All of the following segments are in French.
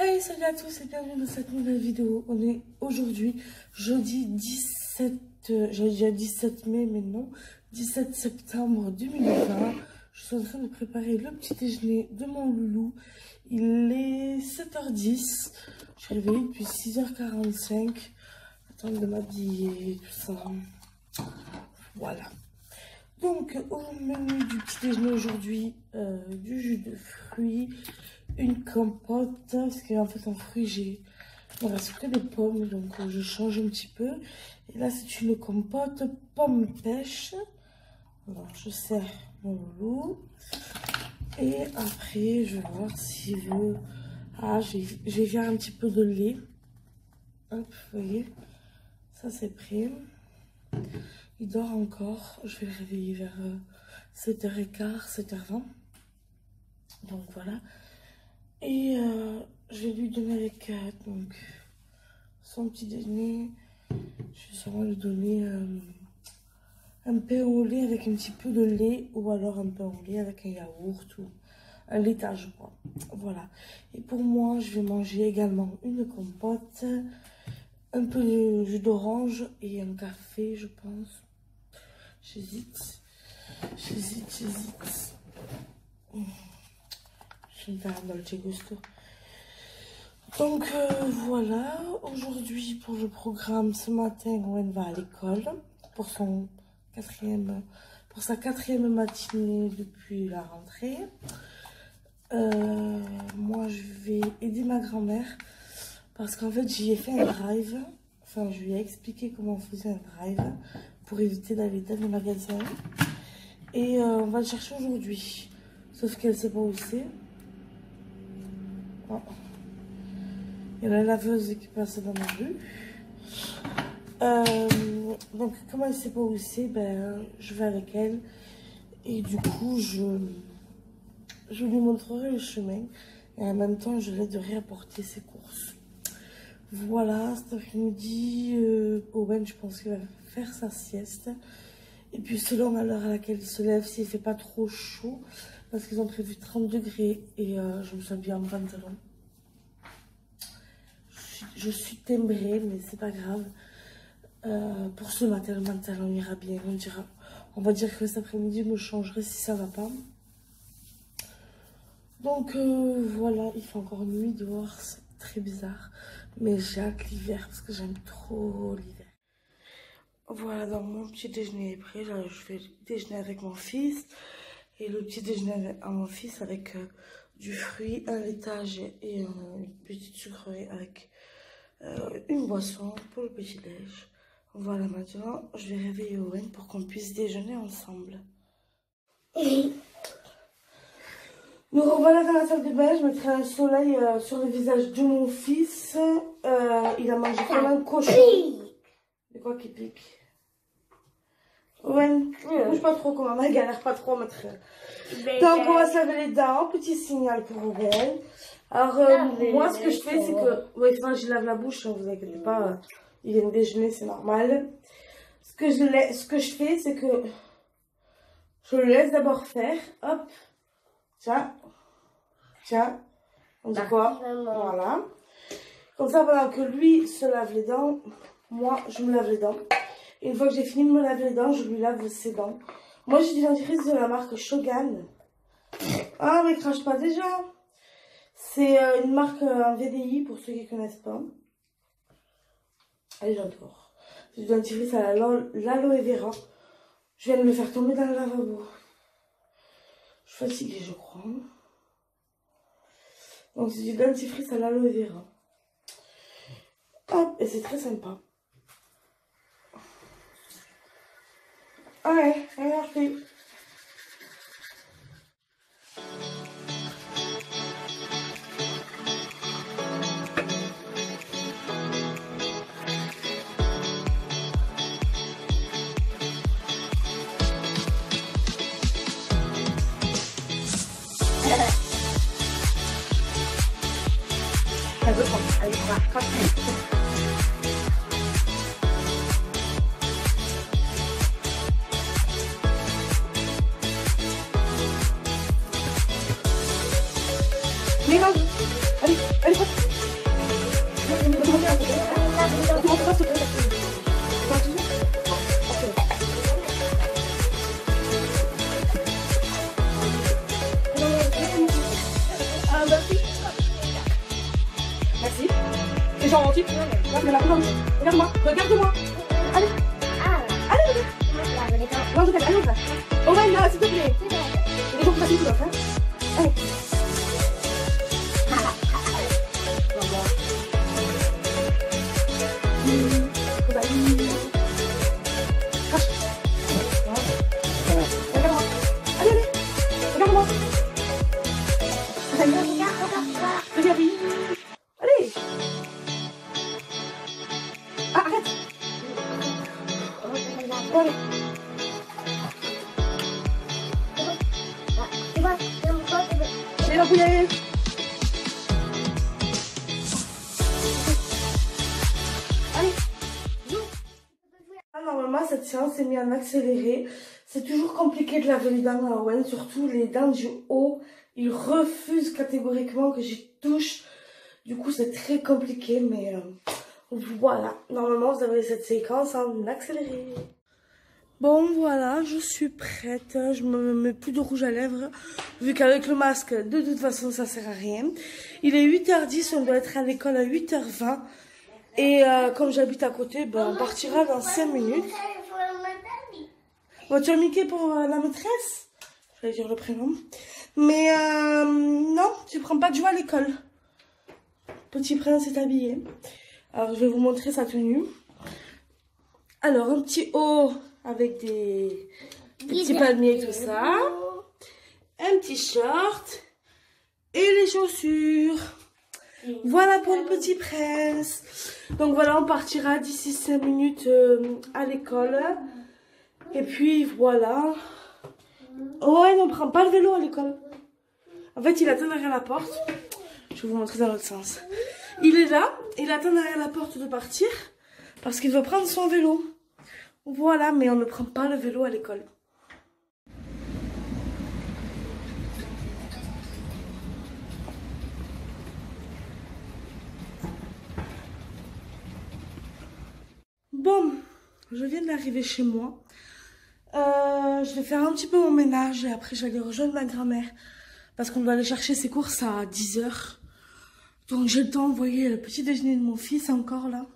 Hey, salut à tous et bienvenue dans cette nouvelle vidéo. On est aujourd'hui, jeudi 17, j'allais dire 17 mai, mais non, 17 septembre 2020. Je suis en train de préparer le petit déjeuner de mon loulou. Il est 7h10. Je suis réveillée depuis 6h45. Attends de m'habiller, tout ça. Voilà. Donc, au menu du petit déjeuner aujourd'hui, du jus de fruits, une compote, parce qu'en fait en fruits il ne reste que des pommes, donc je change un petit peu. Et là c'est une compote pomme pêche. Alors je sers mon loulou. Et après je vais voir s'il veut. Ah, je vais faire un petit peu de lait. Hop, vous voyez, ça c'est prêt. Il dort encore, je vais le réveiller vers 7h15, 7h20. Donc voilà. Et je vais lui donner avec donc, son petit déjeuner. Je vais sûrement lui donner un pain au lait avec un petit peu de lait, ou alors un pain au lait avec un yaourt ou un laitage, quoi. Voilà. Et pour moi, je vais manger également une compote, un peu de jus d'orange et un café, je pense. J'hésite. Je vais me faire un dolce gusto. Donc voilà, aujourd'hui pour le programme, ce matin, Owen va à l'école pour sa quatrième matinée depuis la rentrée. Moi, je vais aider ma grand-mère parce qu'en fait, j'y ai fait un drive. Enfin, je lui ai expliqué comment on faisait un drive pour éviter d'aller dans les magasins. Et on va le chercher aujourd'hui. Sauf qu'elle ne sait pas où c'est. Oh. Il y a la laveuse qui passe dans la rue. Donc, comme elle ne sait pas où c'est, ben, je vais avec elle. Et du coup, je lui montrerai le chemin. Et en même temps, je l'aiderai à porter ses courses. Voilà, cet après-midi, Owen, je pense qu'il va faire sa sieste. Et puis, selon à l'heure à laquelle il se lève, s'il ne fait pas trop chaud, parce qu'ils ont prévu 30 degrés et je me sens bien en pantalon. Je suis timbrée, mais c'est pas grave. Pour ce matin, le pantalon ira bien. On va dire que cet après-midi, je me changerai si ça va pas. Donc voilà, il fait encore nuit dehors, c'est très bizarre. Mais j'ai hâte l'hiver parce que j'aime trop l'hiver. Voilà, donc mon petit déjeuner est prêt. Là, je vais déjeuner avec mon fils. Et le petit déjeuner à mon fils avec du fruit, un laitage et une petite sucrerie avec une boisson pour le petit déj. Voilà, maintenant, je vais réveiller Owen pour qu'on puisse déjeuner ensemble. Nous revoilà dans la salle de bain. Je mettrai un soleil sur le visage de mon fils. Il a mangé comme un cochon. De quoi qui pique? Owen, bouge pas trop, comme maman galère pas trop à mettre. Donc on va se laver les dents, petit signal pour Owen. Alors moi ce que je fais c'est que, oui, enfin je lave la bouche, hein, vous inquiétez pas, il vient de déjeuner, c'est normal. Ce que je fais c'est que je le laisse d'abord faire, hop, tiens, on dit quoi? Voilà. Comme ça pendant que lui se lave les dents, moi je me lave les dents. Et une fois que j'ai fini de me laver les dents, je lui lave ses dents. Moi, j'ai du dentifrice de la marque Shogun. Ah, mais crache pas déjà. C'est une marque en VDI pour ceux qui ne connaissent pas. Allez, j'adore. C'est du dentifrice à l'aloe vera. Je viens de le faire tomber dans le lavabo. Je suis fatiguée, je crois. Donc, c'est du dentifrice à l'aloe vera. Hop, et c'est très sympa. Ouais, merci. Elle veut prendre, elle va pas. Mais non, allez, allez, C'est gentil. Là, c'est la plante. Regarde-moi, regarde-moi. Allez. Allez, bébé. Non, je t'aime, allez, on va. Aurèle, là, s'il te plaît. Les gens qui passent, tu dois faire. Allez. Regarde-moi. Allez, allez. Regarde-moi. Regarde. Allez. Ah, arrête. Allez. J'ai la bouillée. Allez. Normalement, cette séance est mise en accéléré. C'est toujours compliqué de laver les dents à Owen, surtout les dents du haut. Il refuse catégoriquement que j'y touche. Du coup, c'est très compliqué, mais voilà. Normalement, vous avez cette séquence en accéléré. Bon, voilà, je suis prête. Je me mets plus de rouge à lèvres, vu qu'avec le masque, de toute façon, ça sert à rien. Il est 8h10, on doit être à l'école à 8h20. Et comme j'habite à côté, ben, on partira dans 5 minutes. Voiture Mickey pour la maîtresse. Je vais dire le prénom. Mais non, tu prends pas de joie à l'école. Petit prince est habillé. Alors, je vais vous montrer sa tenue. Alors, un petit haut avec des petits palmiers, tout ça. Un petit short. Et les chaussures. Voilà pour le petit prince. Donc voilà, on partira d'ici 5 minutes à l'école. Et puis voilà. Oh, ouais, on prend pas le vélo à l'école. En fait, il attend derrière la porte. Je vais vous montrer dans l'autre sens. Il est là, il attend derrière la porte de partir parce qu'il veut prendre son vélo. Voilà, mais on ne prend pas le vélo à l'école. Bon, je viens d'arriver chez moi. Je vais faire un petit peu mon ménage et après je vais aller rejoindre ma grand-mère parce qu'on doit aller chercher ses courses à 10h. Donc j'ai le temps, vous voyez, le petit déjeuner de mon fils encore là.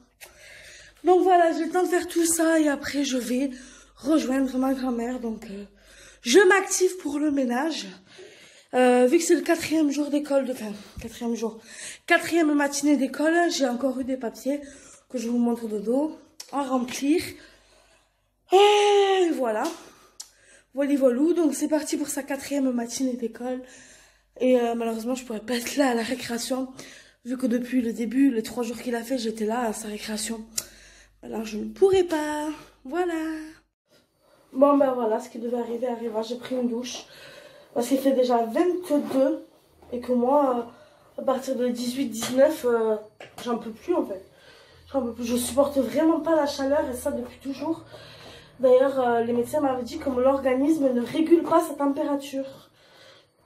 Donc voilà, j'ai le temps de faire tout ça et après je vais rejoindre ma grand-mère. Donc je m'active pour le ménage. Vu que c'est le 4e jour d'école, enfin 4e jour, 4e matinée d'école, j'ai encore eu des papiers que je vous montre de dos à remplir. Et voilà. Voilà, voilà. Donc c'est parti pour sa 4e matinée d'école. Et malheureusement, je pourrais pas être là à la récréation. Vu que depuis le début, les 3 jours qu'il a fait, j'étais là à sa récréation. Alors je ne pourrais pas. Voilà. Bon ben voilà, ce qui devait arriver arriva. J'ai pris une douche. Parce qu'il fait déjà 22. Et que moi, à partir de 18-19, j'en peux plus en fait. J'en peux plus. Je supporte vraiment pas la chaleur et ça depuis toujours. D'ailleurs, les médecins m'avaient dit que l'organisme ne régule pas sa température.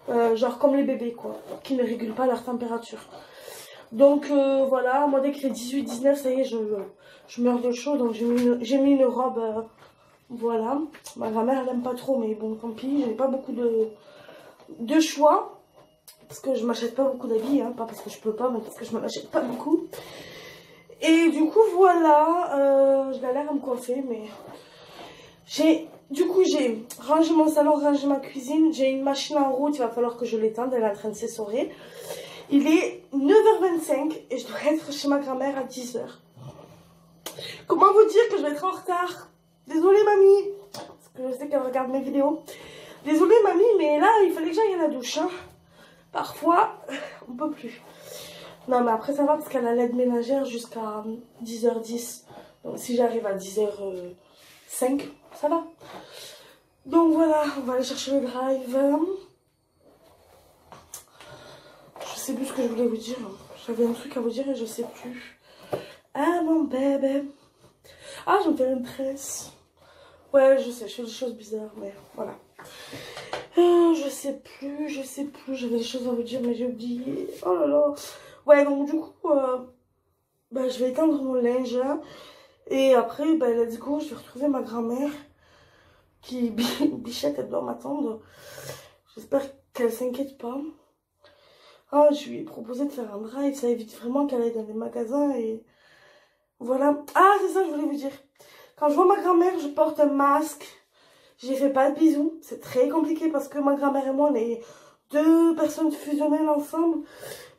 Genre comme les bébés, quoi. Qui ne régulent pas leur température. Donc, voilà. Moi, dès qu'il fait 18-19, ça y est, je meurs de chaud. Donc, j'ai mis une robe. Voilà. Ma grand-mère, elle aime pas trop. Mais bon, tant pis. J'ai pas beaucoup de choix. Parce que je m'achète pas beaucoup d'habits. Hein. Pas parce que je peux pas, mais parce que je m'en achète pas beaucoup. Et du coup, voilà. Je galère à me coiffer, mais... Du coup, j'ai rangé mon salon, rangé ma cuisine. J'ai une machine en route, il va falloir que je l'étende, elle est en train de s'essorer. Il est 9h25 et je dois être chez ma grand-mère à 10h. Comment vous dire que je vais être en retard? Désolée, mamie, parce que je sais qu'elle regarde mes vidéos. Désolée, mamie, mais là, il fallait que j'aille à la douche. Hein. Parfois, on peut plus. Non, mais après, ça va parce qu'elle a l'aide ménagère jusqu'à 10h10. Donc, si j'arrive à 10h05... ça va. Donc voilà, on va aller chercher le drive. Je sais plus ce que je voulais vous dire. J'avais un truc à vous dire et je sais plus. Ah mon bébé. Ah, je me fais une tresse. Ouais, je sais, je fais des choses bizarres, mais voilà. Je sais plus. J'avais des choses à vous dire, mais j'ai oublié. Oh là là. Ouais, donc du coup, bah, je vais éteindre mon linge. Hein. Et après, bah, let's go, je vais retrouver ma grand-mère. Qui, Bichette, elle doit m'attendre. J'espère qu'elle s'inquiète pas. Ah, je lui ai proposé de faire un drive, ça évite vraiment qu'elle aille dans les magasins et voilà. Ah, c'est ça, je voulais vous dire. Quand je vois ma grand-mère, je porte un masque. J'ai fait pas de bisous. C'est très compliqué parce que ma grand-mère et moi, on est deux personnes fusionnelles ensemble.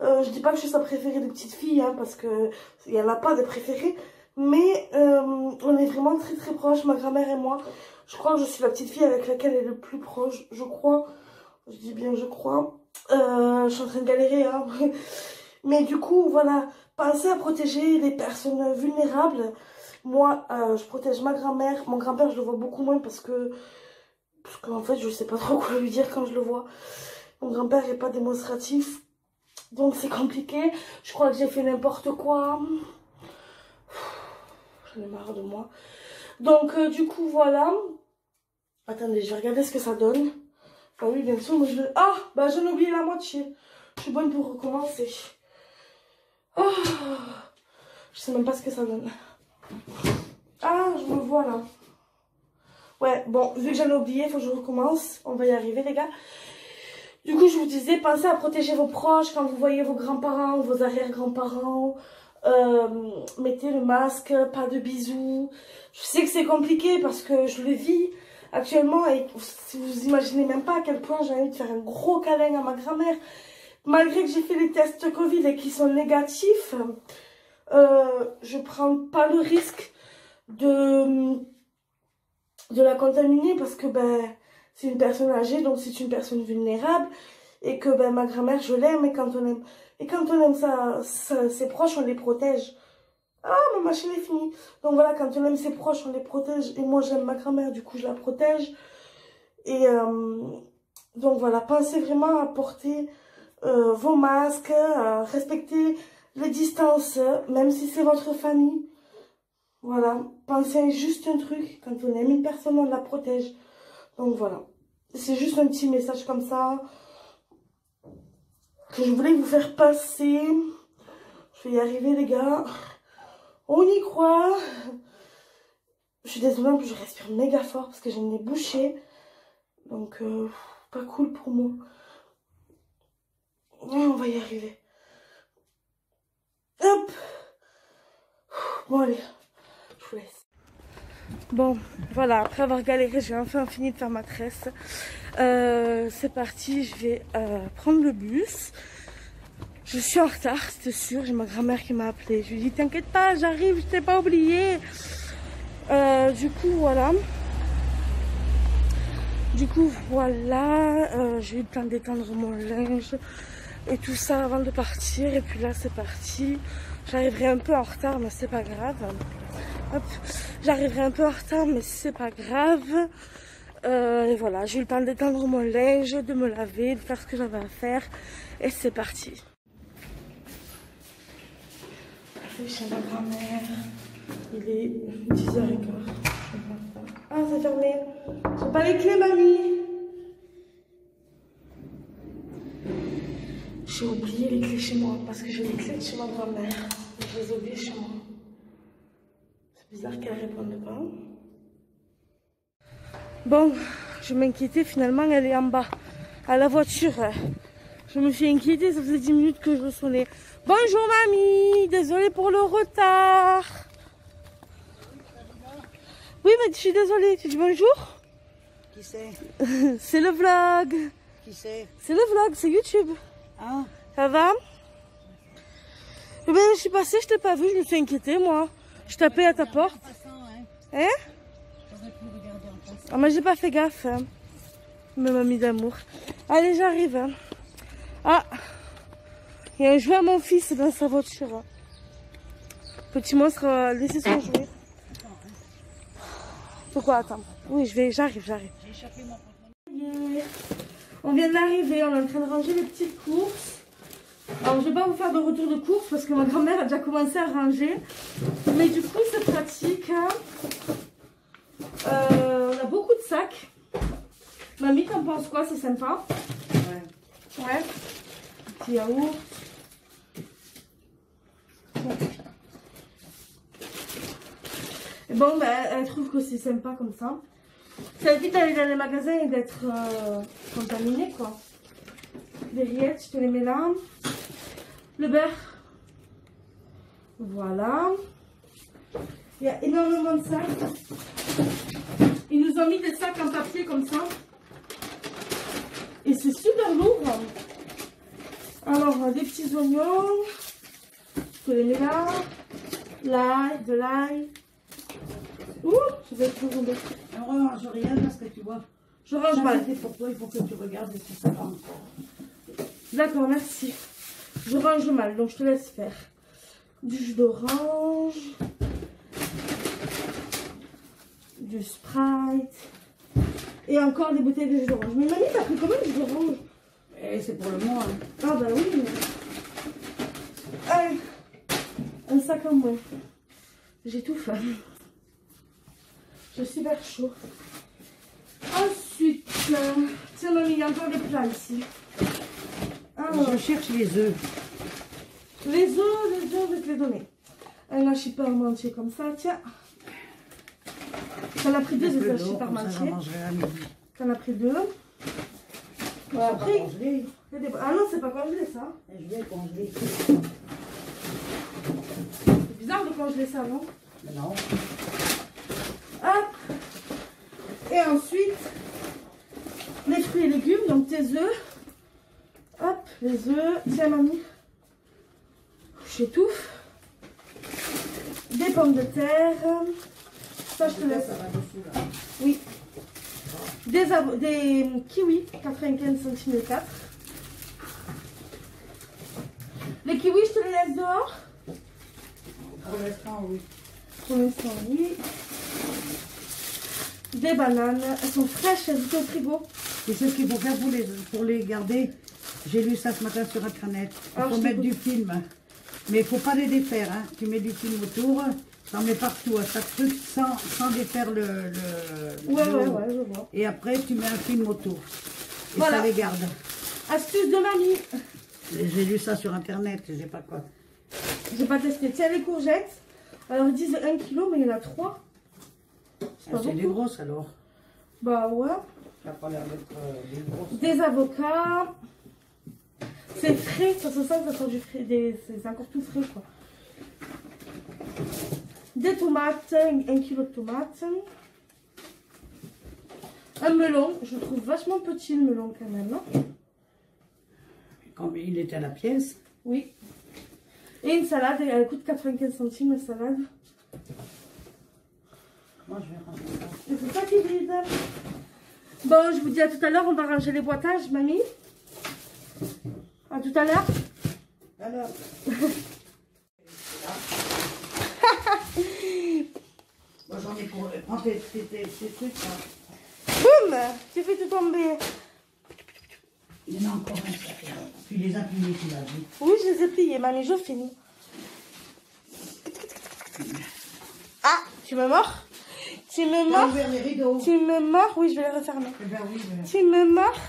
Je dis pas que je suis sa préférée des petites filles, hein, parce que il y en a pas de préférées. Mais on est vraiment très très proches, ma grand-mère et moi. Je crois que je suis la petite fille avec laquelle elle est le plus proche, je crois. Je dis bien je crois. Je suis en train de galérer, hein. Mais du coup, voilà, pensez à protéger les personnes vulnérables. Moi, je protège ma grand-mère. Mon grand-père, je le vois beaucoup moins parce qu'en fait, je sais pas trop quoi lui dire quand je le vois. Mon grand-père n'est pas démonstratif. Donc, c'est compliqué. Je crois que j'ai fait n'importe quoi. J'en ai marre de moi. Donc, du coup, voilà. Attendez, je vais regarder ce que ça donne. Ah oui, bien sûr, moi je... Ah, bah j'en ai oublié la moitié. Je suis bonne pour recommencer. Oh, je sais même pas ce que ça donne. Ah, je me vois là. Ouais, bon, vu que j'en ai oublié, il faut que je recommence. On va y arriver, les gars. Du coup, je vous disais, pensez à protéger vos proches quand vous voyez vos grands-parents ou vos arrière-grands-parents. Mettez le masque, pas de bisous. Je sais que c'est compliqué parce que je le vis actuellement et si vous imaginez même pas à quel point j'ai envie de faire un gros câlin à ma grand-mère. Malgré que j'ai fait les tests Covid et qu'ils sont négatifs, je prends pas le risque de la contaminer parce que ben c'est une personne âgée, donc c'est une personne vulnérable et que ben ma grand-mère je l'aime et quand on aime ses proches on les protège. Ah, ma machine est finie. Donc voilà, quand on aime ses proches on les protège et moi j'aime ma grand-mère, du coup je la protège. Et donc voilà, pensez vraiment à porter vos masques, à respecter les distances, même si c'est votre famille. Voilà, pensez à juste un truc, quand on aime une personne, on la protège. Donc voilà, c'est juste un petit message comme ça que je voulais vous faire passer. Je vais y arriver, les gars. On y croit. Je suis désolée, en plus je respire méga fort parce que j'ai le nez bouché. Donc, pas cool pour moi. On va y arriver. Hop. Bon, allez, je vous laisse. Bon, voilà, après avoir galéré, j'ai enfin fini de faire ma tresse. C'est parti, je vais prendre le bus. Je suis en retard, c'est sûr, j'ai ma grand-mère qui m'a appelé. Je lui ai dit, t'inquiète pas, j'arrive, je t'ai pas oublié. Du coup, voilà. J'ai eu le temps d'étendre mon linge et tout ça avant de partir. Et puis là, c'est parti. J'arriverai un peu en retard, mais c'est pas grave. Hop, j'arriverai un peu en retard, mais c'est pas grave. Et voilà, j'ai eu le temps d'étendre mon linge, de me laver, de faire ce que j'avais à faire. Et c'est parti. Chez ma grand-mère, il est 10h15. Ah, c'est fermé. J'ai pas les clés, mamie. J'ai oublié les clés chez moi parce que j'ai les clés de chez ma grand-mère. Je les ai oubliées chez moi. C'est bizarre qu'elle réponde pas. Bon, je m'inquiétais, finalement elle est en bas, à la voiture. Je me suis inquiétée, ça faisait 10 minutes que je sonnais. Bonjour mamie, désolée pour le retard. Oui, mais je suis désolée, tu dis bonjour? Qui c'est? C'est le vlog. Qui c'est? C'est le vlog, c'est YouTube. Ah, Ça va? Eh ben, je suis passée, je t'ai pas vu, je me suis inquiétée moi. Je tapais à ta porte. Hein? j'aurais pu regarder en passant. Ah, mais j'ai pas fait gaffe. Hein. Ma mamie d'amour. Allez, j'arrive. Hein. Ah! Il y a un jouet à mon fils dans sa voiture. Hein. Petit monstre a laissé son jouet. Pourquoi attendre? Oui, j'arrive. J'ai échappé mon porte-monnaie. Yeah. On vient d'arriver, on est en train de ranger les petites courses. Alors, je vais pas vous faire de retour de course parce que ma grand-mère a déjà commencé à ranger. Mais du coup, c'est pratique. Hein. On a beaucoup de sacs. Mamie, t'en penses quoi? C'est sympa? Ouais. Ouais. Petit yaourt. Et bon, ben, elle trouve que c'est sympa comme ça. Ça évite d'aller dans les magasins et d'être contaminé, quoi. les rillettes, je te les mets là. Le beurre. Voilà. Il y a énormément de sacs. Ils nous ont mis des sacs en papier comme ça. Et c'est super lourd. Alors, des petits oignons. Je les mets là. L'ail, de l'ail. Ouh, je vais être tomber. On ne range rien parce que tu vois. Je range mal. C'est pour toi, il faut que tu regardes si ça va encore. D'accord, merci. Je range mal, donc je te laisse faire. Du jus d'orange. Du Sprite. Et encore des bouteilles de jus d'orange. Mais mamie, t'as pris combien de jus d'orange? Et c'est pour le mois. Hein. Ah bah oui. Allez, un sac en moins. J'ai tout fait. J'ai super chaud. Ensuite, tiens mamie, il y a encore des plats ici. Alors, Je cherche les œufs. les œufs, je vais te les donner. Un hachis parmentier comme ça, tiens. T'en as pris deux des hachis parmentiers. T'en as pris deux. Voilà, Après, congelé. ah non, c'est pas congelé ça. Je vais congeler. C'est bizarre de congeler ça, non? Non. Hop. Et ensuite, les fruits et légumes, donc tes œufs. Hop, les œufs. Tiens, mamie. J'étouffe. Des pommes de terre. Ça, je te laisse. Ça va dessus, là. Oui. Des kiwis, 95 cm les 4. Les kiwis, je te les laisse dehors. Pour l'instant, oui. Pour l'instant, oui. Des bananes. Elles sont fraîches, elles étaient au frigo. Et ce qu'il faut faire pour les garder, j'ai lu ça ce matin sur Internet. Il Alors, faut je mettre t'écoute. du film. Mais il ne faut pas les défaire. Hein. Tu mets du film autour, t'en mets partout à chaque truc sans défaire le Ouais, le haut. je vois. Et après, tu mets un film autour. Et Voilà. ça les garde. Astuce de mamie. J'ai lu ça sur Internet, je sais pas quoi. J'ai pas testé. Tiens, les courgettes. Alors, ils disent 1 kg, mais il y en a 3. C'est pas C'est des beaucoup. grosses alors. Bah ouais. Ça n'a pas l'air d'être des grosses. Des avocats. C'est frais, ça se sent que ça sort du frais. C'est encore tout frais, quoi. Des tomates, 1 kg de tomates. Un melon. Je le trouve vachement petit, le melon, quand même. Hein. Comme il était à la pièce. Oui. Et une salade, elle coûte 95 centimes, la salade. Moi, je vais ranger ça. Et c'est ça qui est vide. Bon, je vous dis à tout à l'heure, on va ranger les boîtages, mamie. À tout à l'heure. Alors. Moi, j'en ai pour. Prends tes trucs, là. Boum! Tu fais tout tomber. Il y en a encore un, ça. Tu les as pliés, tu l'as vu. Oui, je les ai pliés, mamie, je finis. Ah, tu me mords? Tu me T'as mords? ouvert les rideaux. Tu me mords? Oui, je vais les refermer. Eh ben oui, mais... Tu me mords?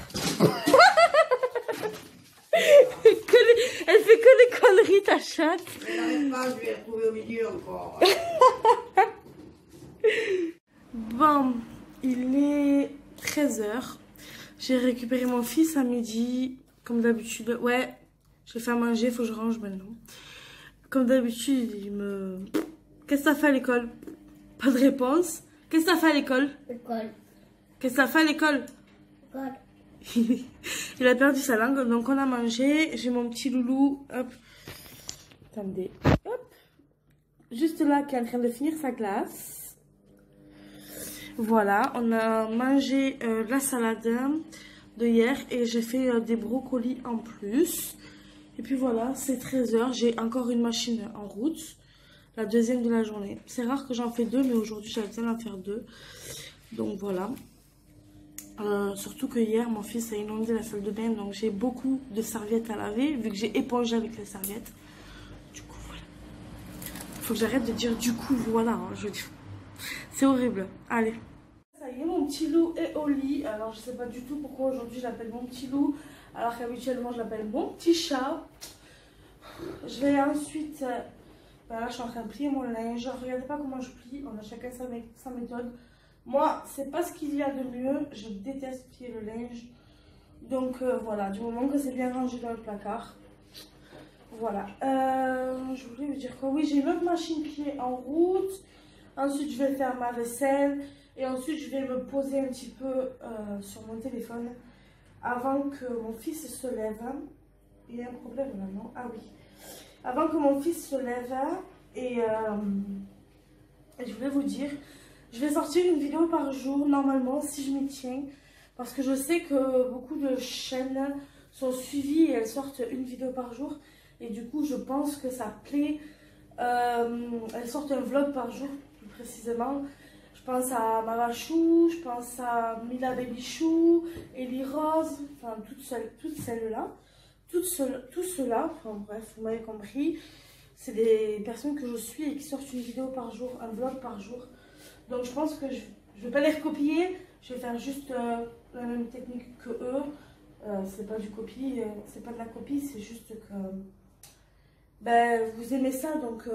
Elle fait que les conneries, ta chatte. Je n'arrive pas, je vais les retrouver au milieu encore. Bon, il est 13 h. J'ai récupéré mon fils à midi, comme d'habitude. Ouais, j'ai fait à manger, il faut que je range maintenant. Comme d'habitude, il me... Qu'est-ce que t'as fait à l'école? Pas de réponse. Qu'est-ce que t'as fait à l'école? École. Qu'est-ce que t'as fait à l'école? École. Il a perdu sa langue, donc on a mangé. J'ai mon petit loulou, hop. Attendez, hop. Juste là, qui est en train de finir sa glace. Voilà, on a mangé la salade de hier et j'ai fait des brocolis en plus. Et puis voilà, c'est 13 h. J'ai encore une machine en route. La deuxième de la journée. C'est rare que j'en fais deux, mais aujourd'hui j'avais besoin d'en faire deux. Donc voilà. Surtout que hier, mon fils a inondé la salle de bain, donc j'ai beaucoup de serviettes à laver, vu que j'ai épongé avec les serviettes. Du coup, voilà. Faut que j'arrête de dire du coup, voilà. Hein, c'est horrible. Allez. Ça y est, mon petit loup est au lit. Alors, je sais pas du tout pourquoi aujourd'hui je l'appelle mon petit loup, alors qu'habituellement je l'appelle mon petit chat. Je vais ensuite... ben là, je suis en train de plier mon linge. Regardez pas comment je plie. On a chacun sa méthode. Moi, c'est pas ce qu'il y a de mieux. Je déteste plier le linge. Donc voilà, du moment que c'est bien rangé dans le placard. Voilà. Je voulais vous dire quoi? Oui, j'ai une autre machine qui est en route. Ensuite, je vais faire ma vaisselle. Et ensuite, je vais me poser un petit peu sur mon téléphone avant que mon fils se lève. Il y a un problème là, non? Ah oui. Avant que mon fils se lève. Et je voulais vous dire, je vais sortir une vidéo par jour, normalement, si je m'y tiens. Parce que je sais que beaucoup de chaînes sont suivies et elles sortent une vidéo par jour. Et du coup, je pense que ça plaît. Elles sortent un vlog par jour, plus précisément. Je pense à Mavachou, je pense à Mila Babychou, Ellie Rose, enfin toutes celles-là. Tous ceux-là, enfin bref, vous m'avez compris. C'est des personnes que je suis et qui sortent une vidéo par jour, un vlog par jour. Donc je pense que je ne vais pas les recopier. Je vais faire juste la même technique que eux. C'est pas du copie, c'est pas de la copie, c'est juste que ben, vous aimez ça. Donc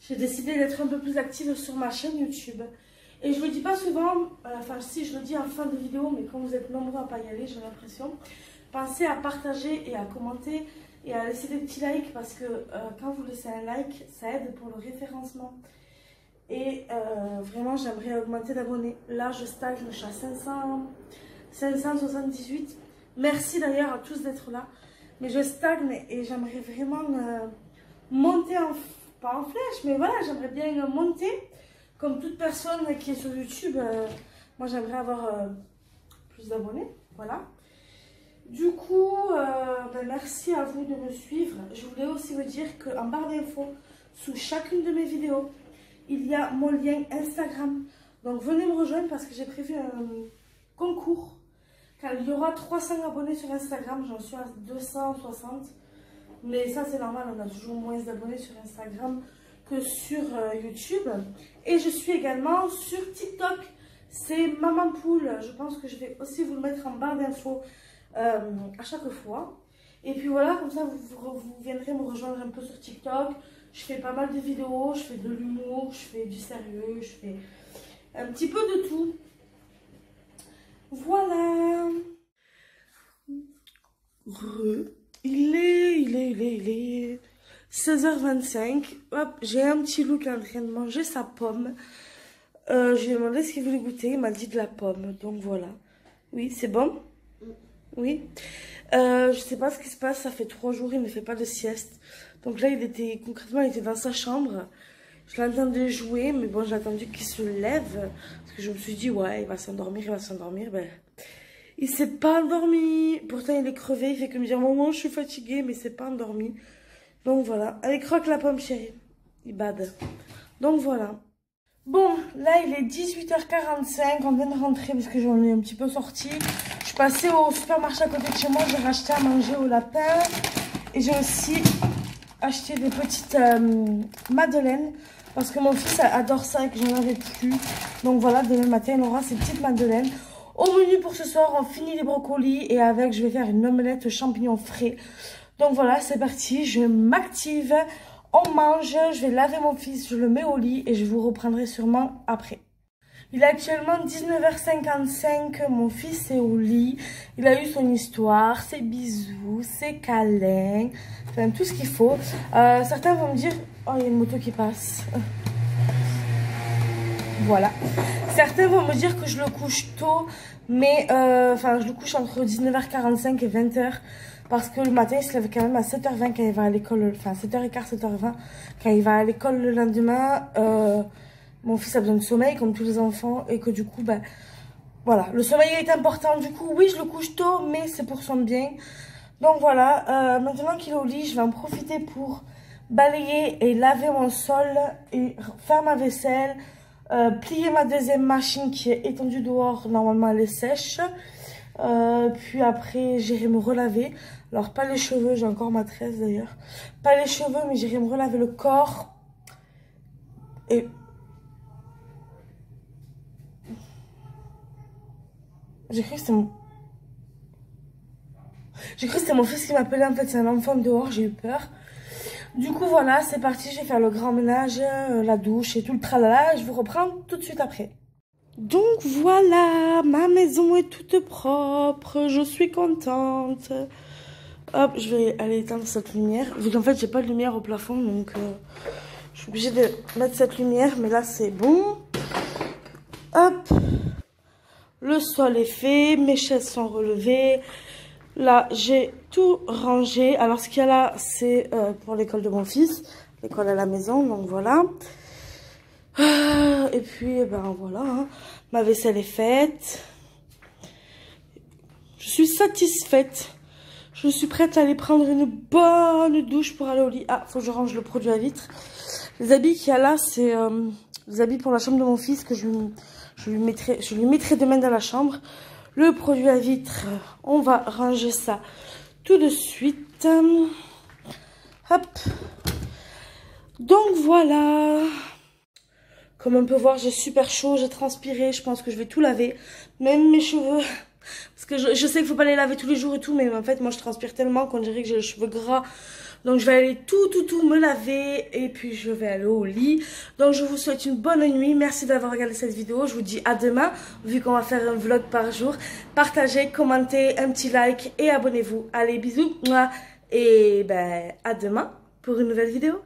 j'ai décidé d'être un peu plus active sur ma chaîne YouTube. Et je le dis pas souvent, enfin si je le dis en fin de vidéo, mais quand vous êtes nombreux à pas y aller, j'ai l'impression. Pensez à partager et à commenter et à laisser des petits likes parce que quand vous laissez un like, ça aide pour le référencement. Et vraiment, j'aimerais augmenter d'abonnés. Là, je stagne, je suis à 578. Merci d'ailleurs à tous d'être là. Mais je stagne et j'aimerais vraiment monter, pas en flèche, mais voilà, j'aimerais bien monter. Comme toute personne qui est sur YouTube, moi j'aimerais avoir plus d'abonnés. Voilà. Du coup, ben merci à vous de me suivre. Je voulais aussi vous dire qu'en barre d'infos, sous chacune de mes vidéos, il y a mon lien Instagram. Donc venez me rejoindre parce que j'ai prévu un concours. Quand il y aura 300 abonnés sur Instagram, j'en suis à 260. Mais ça c'est normal, on a toujours moins d'abonnés sur Instagram que sur YouTube. Et je suis également sur TikTok. C'est Maman Poule. Je pense que je vais aussi vous le mettre en barre d'infos à chaque fois. Et puis voilà, comme ça vous viendrez me rejoindre un peu sur TikTok. Je fais pas mal de vidéos, je fais de l'humour, je fais du sérieux, je fais un petit peu de tout. Voilà. Il est 16h25. Hop, j'ai un petit loup qui est en train de manger sa pomme. Je lui ai demandé ce qu'il voulait goûter. Il m'a dit de la pomme. Donc voilà. Oui, c'est bon? Oui. Je sais pas ce qui se passe. Ça fait 3 jours, il ne fait pas de sieste. Donc là, concrètement, il était dans sa chambre. Je l'entendais jouer, mais bon, j'ai attendu qu'il se lève. Parce que je me suis dit, ouais, il va s'endormir, il va s'endormir. Ben, il s'est pas endormi. Pourtant, il est crevé. Il fait que me dire, maman, je suis fatiguée, mais il s'est pas endormi. Donc voilà. Allez, croque la pomme, chérie. Il bade. Donc voilà. Bon, là, il est 18h45. On vient de rentrer parce que j'en ai un petit peu sorti. Je suis passée au supermarché à côté de chez moi. J'ai racheté à manger au lapin. Et j'ai aussi acheté des petites madeleines. Parce que mon fils adore ça et que j'en avais plus. Donc voilà, demain matin, on aura ces petites madeleines. Au menu pour ce soir, on finit les brocolis. Et avec, je vais faire une omelette champignons frais. Donc voilà, c'est parti. Je m'active. On mange. Je vais laver mon fils. Je le mets au lit. Et je vous reprendrai sûrement après. Il est actuellement 19h55. Mon fils est au lit. Il a eu son histoire, ses bisous, ses câlins. Enfin, tout ce qu'il faut. Certains vont me dire... Oh, il y a une moto qui passe. Voilà. Certains vont me dire que je le couche tôt. Mais, enfin, je le couche entre 19h45 et 20h. Parce que le matin, il se lève quand même à 7h20 quand il va à l'école. Enfin, 7h15, 7h20 quand il va à l'école le lendemain. Mon fils a besoin de sommeil comme tous les enfants. Et que du coup, ben, voilà. Le sommeil est important. Du coup, oui, je le couche tôt, mais c'est pour son bien. Donc voilà. Maintenant qu'il est au lit, je vais en profiter pour balayer et laver mon sol. Et faire ma vaisselle. Plier ma deuxième machine qui est étendue dehors. Normalement, elle est sèche. Puis après, j'irai me relaver. Alors, pas les cheveux, j'ai encore ma tresse d'ailleurs. Pas les cheveux, mais j'irai me relaver le corps. Et... j'ai cru que c'était mon... fils qui m'appelait. En fait, c'est un enfant dehors, j'ai eu peur. Du coup, voilà, c'est parti. Je vais faire le grand ménage, la douche et tout le tralala. Je vous reprends tout de suite après. Donc voilà, ma maison est toute propre, je suis contente. Hop, je vais aller éteindre cette lumière, vu qu'en fait j'ai pas de lumière au plafond, donc je suis obligée de mettre cette lumière, mais là c'est bon. Hop, le sol est fait, mes chaises sont relevées. Là j'ai tout rangé. Alors ce qu'il y a là c'est pour l'école de mon fils, l'école à la maison, donc voilà. Et puis ben voilà, hein. Ma vaisselle est faite. Je suis satisfaite. Je suis prête à aller prendre une bonne douche pour aller au lit. Ah, faut que je range le produit à vitre. Les habits qu'il y a là, c'est les habits pour la chambre de mon fils que je lui mettrai demain dans la chambre. Le produit à vitre, on va ranger ça tout de suite. Hop. Donc voilà. Comme on peut voir, j'ai super chaud, j'ai transpiré. Je pense que je vais tout laver. Même mes cheveux. Parce que je sais qu'il faut pas les laver tous les jours et tout. Mais en fait, moi, je transpire tellement qu'on dirait que j'ai les cheveux gras. Donc, je vais aller tout me laver. Et puis, je vais aller au lit. Donc, je vous souhaite une bonne nuit. Merci d'avoir regardé cette vidéo. Je vous dis à demain. Vu qu'on va faire un vlog par jour. Partagez, commentez, un petit like et abonnez-vous. Allez, bisous. Et ben, à demain pour une nouvelle vidéo.